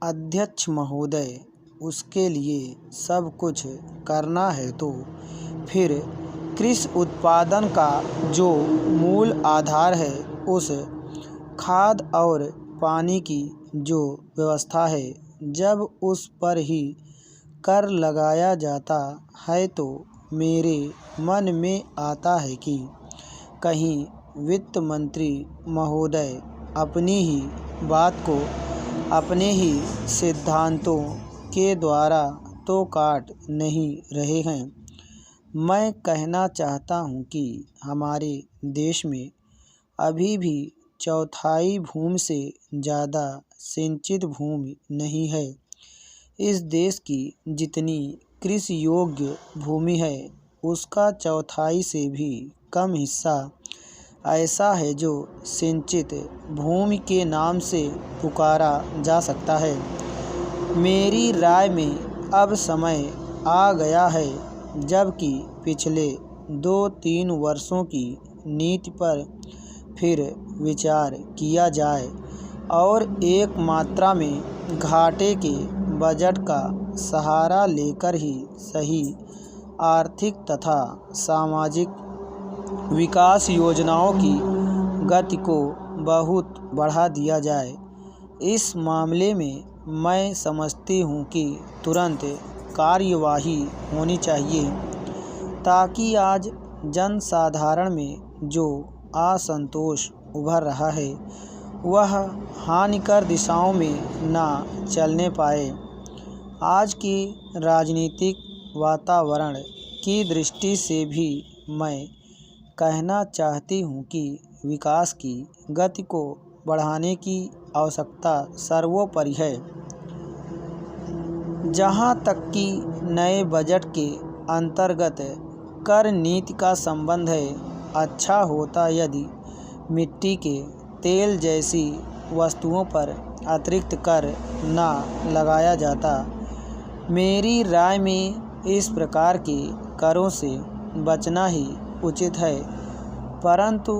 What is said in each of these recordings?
अध्यक्ष महोदय, उसके लिए सब कुछ करना है तो फिर कृषि उत्पादन का जो मूल आधार है, उस खाद और पानी की जो व्यवस्था है, जब उस पर ही कर लगाया जाता है तो मेरे मन में आता है कि कहीं वित्त मंत्री महोदय अपनी ही बात को अपने ही सिद्धांतों के द्वारा तो काट नहीं रहे हैं। मैं कहना चाहता हूँ कि हमारे देश में अभी भी चौथाई भूमि से ज़्यादा सिंचित भूमि नहीं है। इस देश की जितनी कृषि योग्य भूमि है, उसका चौथाई से भी कम हिस्सा ऐसा है जो सिंचित भूमि के नाम से पुकारा जा सकता है। मेरी राय में अब समय आ गया है जबकि पिछले 2-3 वर्षों की नीति पर फिर विचार किया जाए और एक मात्रा में घाटे के बजट का सहारा लेकर ही सही आर्थिक तथा सामाजिक विकास योजनाओं की गति को बहुत बढ़ा दिया जाए। इस मामले में मैं समझती हूँ कि तुरंत कार्यवाही होनी चाहिए ताकि आज जनसाधारण में जो असंतोष उभर रहा है, वह हानिकर दिशाओं में ना चलने पाए। आज की राजनीतिक वातावरण की दृष्टि से भी मैं कहना चाहती हूँ कि विकास की गति को बढ़ाने की आवश्यकता सर्वोपरि है। जहाँ तक कि नए बजट के अंतर्गत कर नीति का संबंध है, अच्छा होता यदि मिट्टी के तेल जैसी वस्तुओं पर अतिरिक्त कर ना लगाया जाता। मेरी राय में इस प्रकार के करों से बचना ही उचित है, परंतु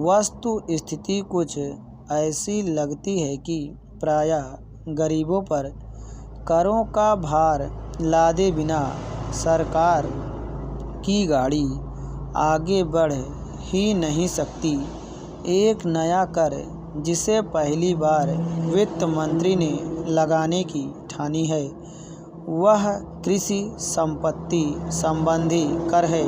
वस्तु स्थिति कुछ ऐसी लगती है कि प्रायः गरीबों पर करों का भार लादे बिना सरकार की गाड़ी आगे बढ़ ही नहीं सकती। एक नया कर जिसे पहली बार वित्त मंत्री ने लगाने की ठानी है, वह कृषि संपत्ति संबंधी कर है।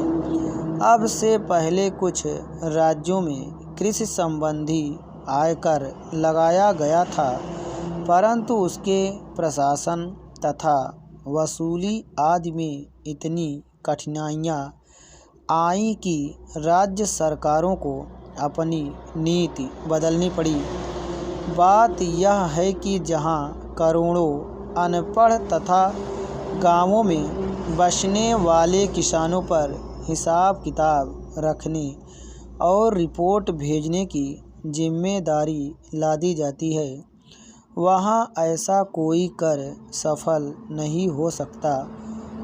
अब से पहले कुछ राज्यों में कृषि संबंधी आयकर लगाया गया था, परंतु उसके प्रशासन तथा वसूली आदि में इतनी कठिनाइयाँ आईं कि राज्य सरकारों को अपनी नीति बदलनी पड़ी। बात यह है कि जहाँ करोड़ों अनपढ़ तथा गांवों में बसने वाले किसानों पर हिसाब किताब रखने और रिपोर्ट भेजने की जिम्मेदारी लादी जाती है, वहाँ ऐसा कोई कर सफल नहीं हो सकता।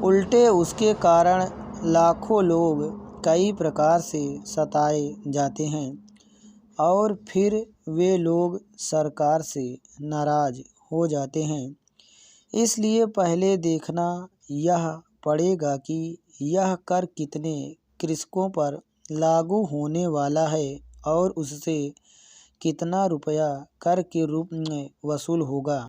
उल्टे उसके कारण लाखों लोग कई प्रकार से सताए जाते हैं और फिर वे लोग सरकार से नाराज हो जाते हैं। इसलिए पहले देखना यह पड़ेगा कि यह कर कितने कृषकों पर लागू होने वाला है और उससे कितना रुपया कर के रूप में वसूल होगा।